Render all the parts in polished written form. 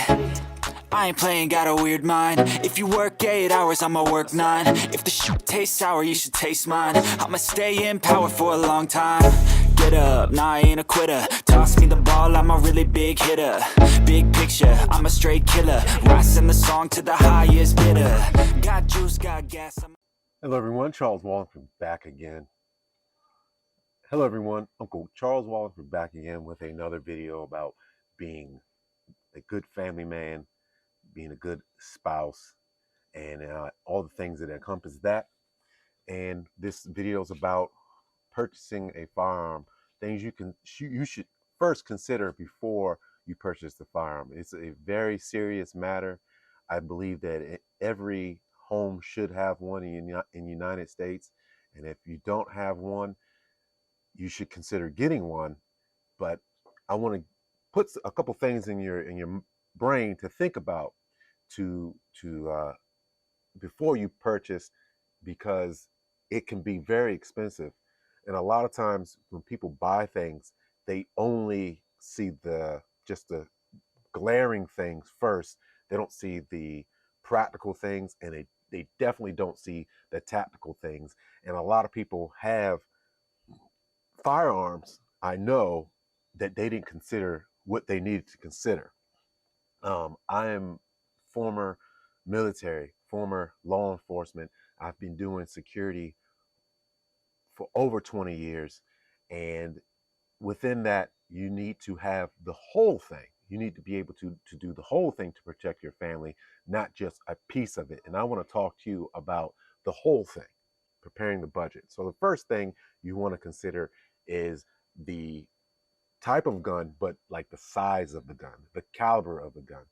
I ain't playing, got a weird mind. If you work 8 hours, I'ma work 9. If the shit tastes sour, you should taste mine. I'ma stay in power for a long time. Get up, nah, I ain't a quitter. Toss me the ball, I'm a really big hitter. Big picture, I'm a straight killer. Rising the song to the highest bidder. Got juice, got gas. Hello everyone, Charles Walhingford back again. Hello everyone, Uncle Charles Walhingford back again with another video about being a good family man, being a good spouse, and all the things that encompass that. And this video is about purchasing a firearm, things you should first consider before you purchase the firearm. It's a very serious matter. I believe that every home should have one in the United States, and if you don't have one, you should consider getting one. But I want to put a couple things in your brain to think about to before you purchase, because it can be very expensive. And a lot of times when people buy things, they only see just the glaring things first. They don't see the practical things, and they definitely don't see the tactical things. And a lot of people have firearms, I know, that they didn't consider what they needed to consider. I am former military, former law enforcement. I've been doing security for over 20 years. And within that, you need to have the whole thing. You need to be able to do the whole thing to protect your family, not just a piece of it. And I want to talk to you about the whole thing, preparing the budget. So the first thing you want to consider is the type of gun, but like the size of the gun, the caliber of the gun.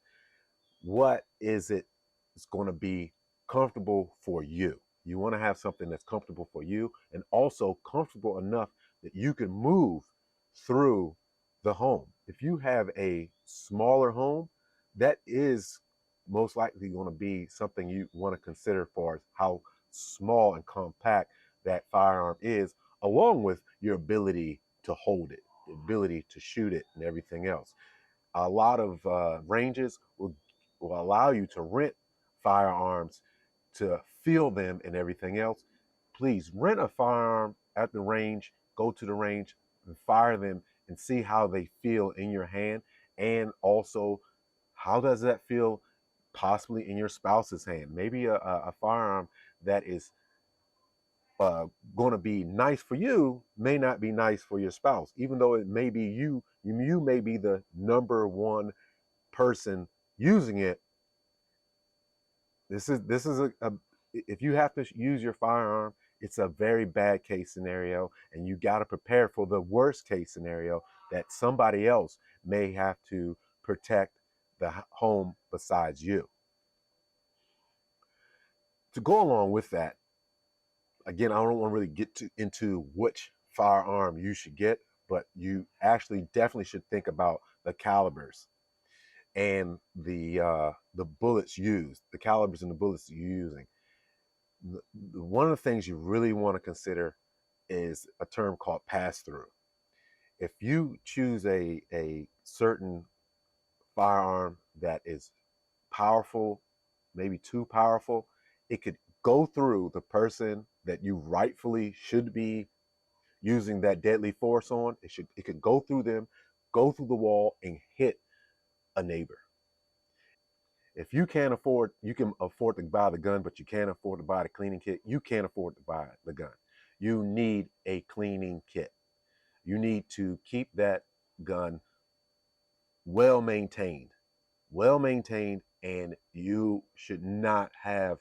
What is it that's going to be comfortable for you? You want to have something that's comfortable for you and also comfortable enough that you can move through the home. If you have a smaller home, that is most likely going to be something you want to consider for how small and compact that firearm is, along with your ability to hold it, the ability to shoot it, and everything else. A lot of ranges will allow you to rent firearms to feel them and everything else. Please rent a firearm at the range, go to the range and fire them and see how they feel in your hand. And also, how does that feel possibly in your spouse's hand? Maybe a firearm that is going to be nice for you may not be nice for your spouse, even though it may be you may be the number one person using it. This is a if you have to use your firearm, it's a very bad case scenario, and you got to prepare for the worst case scenario, that somebody else may have to protect the home besides you. To go along with that, again, I don't want to really get into which firearm you should get, but you actually definitely should think about the calibers and the bullets used, the calibers and the bullets you're using. One of the things you really want to consider is a term called pass-through. If you choose a certain firearm that is powerful, maybe too powerful, it could go through the person that you rightfully should be using that deadly force on. It could go through them, go through the wall, and hit a neighbor. If you can afford to buy the gun, but you can't afford to buy the cleaning kit, you can't afford to buy the gun. You need a cleaning kit. You need to keep that gun well maintained, and you should not have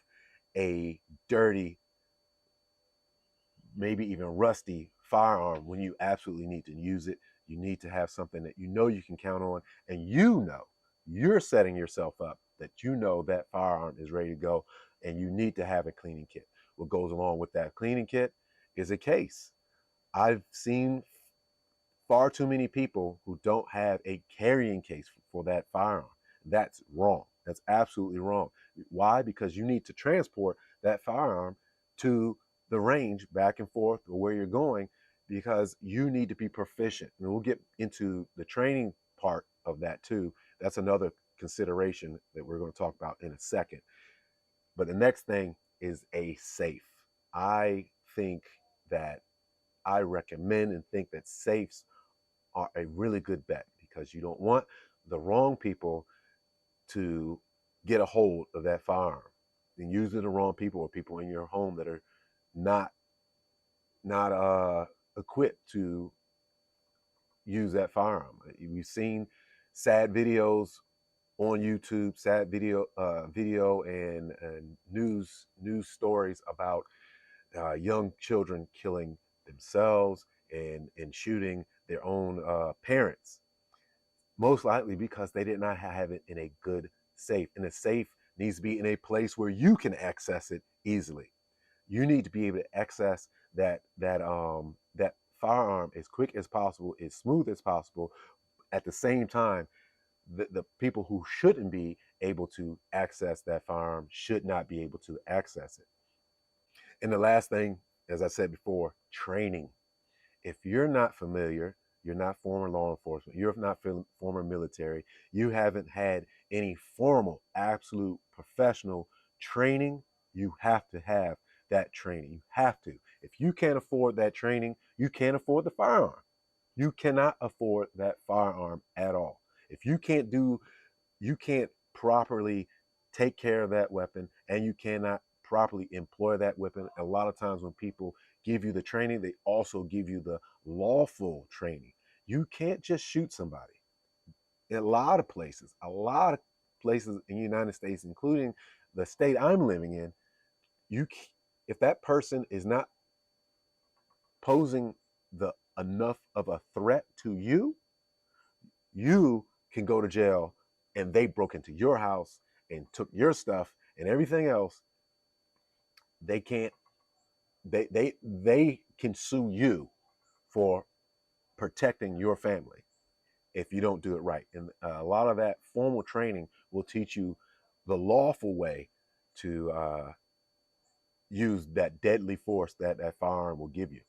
a dirty, maybe even rusty firearm when you absolutely need to use it. You need to have something that you know you can count on, and you're setting yourself up that that firearm is ready to go, and you need to have a cleaning kit. What goes along with that cleaning kit is a case. I've seen far too many people who don't have a carrying case for that firearm. That's wrong. That's absolutely wrong. Why? Because you need to transport that firearm to the range, back and forth, or where you're going, because you need to be proficient. And we'll get into the training part of that too. That's another consideration that we're going to talk about in a second. But the next thing is a safe. I think that I recommend and think that safes are a really good bet because you don't want the wrong people to get a hold of that firearm. And usually the wrong people or people in your home that are not equipped to use that firearm. We've seen sad videos on YouTube, sad video and news stories about young children killing themselves and shooting their own parents, most likely because they did not have it in a good safe. And the safe needs to be in a place where you can access it easily. You need to be able to access that firearm as quick as possible, as smooth as possible. At the same time, the people who shouldn't be able to access that firearm should not be able to access it. And the last thing, as I said before, training. If you're not familiar, you're not former law enforcement, you're not former military, you haven't had any formal, absolute professional training, you have to have that training. You have to. If you can't afford that training, you can't afford the firearm. You cannot afford that firearm at all. If you can't properly take care of that weapon and you cannot properly employ that weapon. A lot of times when people give you the training, they also give you the lawful training. You can't just shoot somebody. In a lot of places in the United States, including the state I'm living in, if that person is not posing the enough of a threat to you, you can go to jail and they broke into your house and took your stuff and everything else. They can't they can sue you for protecting your family if you don't do it right. And a lot of that formal training will teach you the lawful way to use that deadly force that firearm will give you.